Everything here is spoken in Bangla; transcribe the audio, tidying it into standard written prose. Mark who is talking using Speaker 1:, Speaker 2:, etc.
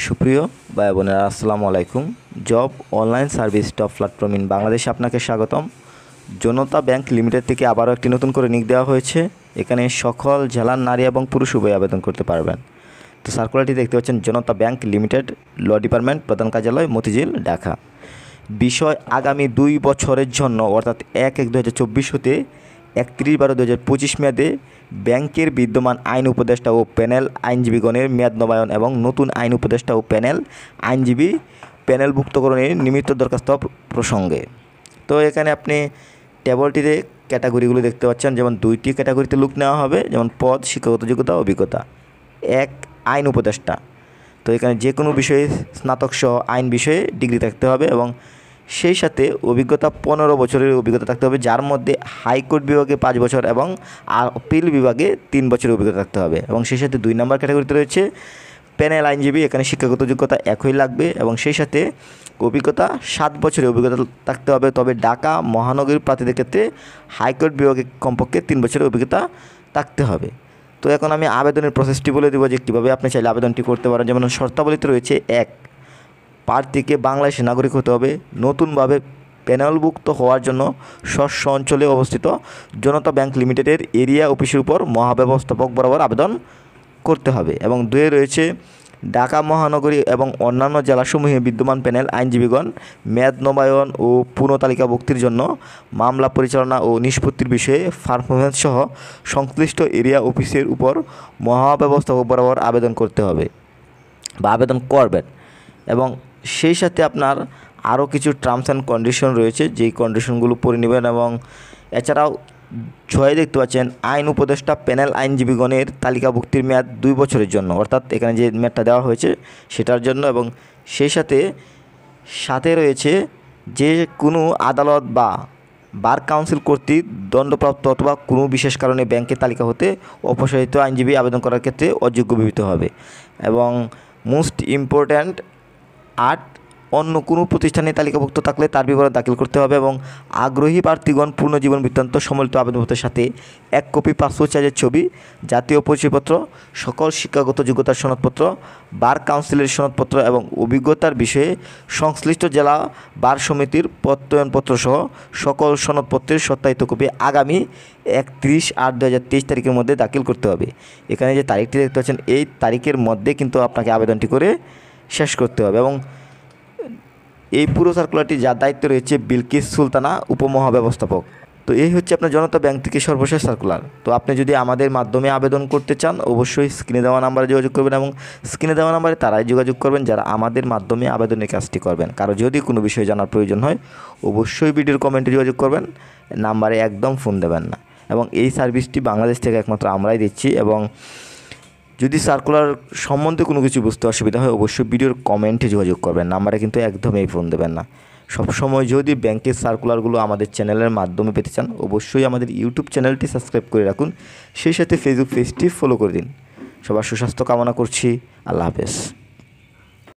Speaker 1: সুপ্রিয় ভাই বোনেরা, আসসালামু আলাইকুম। Job online service top platform in বাংলাদেশে আপনাকে স্বাগতম। জনতা ব্যাংক লিমিটেড থেকে আবারও একটি নতুন করে নিয়োগ দেওয়া হয়েছে। এখানে সকল জেলার নারী এবং পুরুষ উভয় আবেদন করতে পারবেন। তো সার্কুলারটি দেখতে পাচ্ছেন, জনতা ব্যাংক লিমিটেড, ল ডিপার্টমেন্ট, প্রধান কার্যালয়, মতিঝিল, ঢাকা। বিষয় আগামী 2 বছরের জন্য অর্থাৎ 1/1/2024 হতে 31/12/2025 মেয়াদে ব্যাংকের বিদ্যমান আইন উপদেষ্টা ও প্যানেল আইনজীবীগণের মেয়াদ নবায়ন এবং নতুন আইন উপদেষ্টা ও প্যানেল আইনজীবী প্যানেলভুক্তকরণের নিমিত্ত দরখাস্ত প্রসঙ্গে। তো এখানে আপনি টেবলটিতে ক্যাটাগরিগুলো দেখতে পাচ্ছেন, যেমন 2টি ক্যাটাগরিতে লোক নেওয়া হবে, যেমন পদ, শিক্ষাগত যোগ্যতা, অভিজ্ঞতা। 1 আইন উপদেষ্টা। তো এখানে যে কোনো বিষয়ে স্নাতক সহ আইন বিষয়ে ডিগ্রি থাকতে হবে এবং সেই সাথে অভিজ্ঞতা 15 বছরের অভিজ্ঞতা থাকতে হবে, যার মধ্যে হাইকোর্ট বিভাগে 5 বছর এবং আপিল বিভাগে 3 বছরের অভিজ্ঞতা থাকতে হবে। এবং সেই সাথে 2 নম্বর ক্যাটাগরিতে রয়েছে প্যানেল আইনজীবী। এখানে শিক্ষাগত যোগ্যতা একই লাগবে এবং সেই সাথে অভিজ্ঞতা 7 বছরের অভিজ্ঞতা থাকতে হবে। তবে ঢাকা মহানগরীর প্রার্থীদের ক্ষেত্রে হাইকোর্ট বিভাগে কমপক্ষে 3 বছরের অভিজ্ঞতা থাকতে হবে। তো এখন আমি আবেদনের প্রসেসটি বলে দেবো যে কীভাবে আপনি চাইলে আবেদনটি করতে পারেন। যেমন শর্তাবলীতে রয়েছে 1, প্রার্থীকে বাংলাদেশের নাগরিক হতে হবে। নতুনভাবে প্যানেলভুক্ত হওয়ার জন্য স্ব অঞ্চলে অবস্থিত জনতা ব্যাংক লিমিটেডের এরিয়া অফিসের উপর মহাব্যবস্থাপক বরাবর আবেদন করতে হবে। এবং 2 রয়েছে ঢাকা মহানগরী এবং অন্যান্য জেলাসমূহে বিদ্যমান প্যানেল আইনজীবীগণ মেয়াদ নবায়ন ও পুনঃতালিকাভুক্তির জন্য মামলা পরিচালনা ও নিষ্পত্তির বিষয়ে পারফরমেন্স সহ সংশ্লিষ্ট এরিয়া অফিসের উপর মহাব্যবস্থাপক বরাবর আবেদন করতে হবে বা আবেদন করবেন। এবং সেই সাথে আপনার আরও কিছু টার্মস অ্যান্ড কন্ডিশন রয়েছে, যেই কন্ডিশনগুলো পড়ে নেবেন। এবং এছাড়াও 6 দেখতে পাচ্ছেন আইন উপদেষ্টা প্যানেল আইনজীবীগণের তালিকাভুক্তির মেয়াদ 2 বছরের জন্য, অর্থাৎ এখানে যে মেয়াদটা দেওয়া হয়েছে সেটার জন্য। এবং সেই সাথে রয়েছে যে কোনো আদালত বা বার কাউন্সিল কর্তৃক দণ্ডপ্রাপ্ত অথবা কোনো বিশেষ কারণে ব্যাংকের তালিকা হতে অপসারিত আইনজীবী আবেদন করার ক্ষেত্রে অযোগ্য বিবেচিত হবে। এবং মোস্ট ইম্পর্ট্যান্ট 8, অন্য কোনো প্রতিষ্ঠানে তালিকাভুক্ত থাকলে তার বিবরণ দাখিল করতে হবে। এবং আগ্রহী প্রার্থীগণ পূর্ণ জীবন বৃত্তান্ত সম্বলিত আবেদনপত্রের সাথে 1 কপি পাসপোর্ট সাইজের ছবি, জাতীয় পরিচয়পত্র, সকল শিক্ষাগত যোগ্যতার সনদপত্র, বার কাউন্সিলের সনদপত্র এবং অভিজ্ঞতার বিষয়ে সংশ্লিষ্ট জেলা বার সমিতির প্রত্যয়নপত্র সহ সকল সনদপত্রের সত্যায়িত কপি আগামী 31/8/2023 তারিখের মধ্যে দাখিল করতে হবে। এখানে যে তারিখটি দেখতে পাচ্ছেন, এই তারিখের মধ্যে কিন্তু আপনাকে আবেদনটি করে শেষ করতে হবে। এবং এই পুরো সার্কুলারটি যার দায়িত্ব রয়েছে বিলকিস সুলতানা, উপমহাব্যবস্থাপক। তো এই হচ্ছে আপনার জনতা ব্যাংক থেকে সর্বশেষ সার্কুলার। তো আপনি যদি আমাদের মাধ্যমে আবেদন করতে চান, অবশ্যই স্ক্রিনে দেওয়া নাম্বারে যোগাযোগ করবেন এবং স্ক্রিনে দেওয়া নাম্বারে তারাই যোগাযোগ করবেন যারা আমাদের মাধ্যমে আবেদনের কাজটি করবেন। কারো যদি কোনো বিষয়ে জানার প্রয়োজন হয়, অবশ্যই ভিডিওর কমেন্টে যোগাযোগ করবেন, নাম্বারে একদম ফোন দেবেন না। এবং এই সার্ভিসটি বাংলাদেশ থেকে একমাত্র আমরাই দিচ্ছি। এবং যদি সার্কুলার সম্বন্ধে কোনো কিছু বুঝতে অসুবিধা হয়, অবশ্যই ভিডিওর কমেন্টে যোগাযোগ করবেন, নাম্বারে কিন্তু একদমই ফোন দেবেন না। সবসময় যদি ব্যাংকের সার্কুলারগুলো আমাদের চ্যানেলের মাধ্যমে পেতে চান, অবশ্যই আমাদের ইউটিউব চ্যানেলটি সাবস্ক্রাইব করে রাখুন, সেই সাথে ফেসবুক পেজটি ফলো করে দিন। সবার সুস্বাস্থ্য কামনা করছি। আল্লাহ হাফেজ।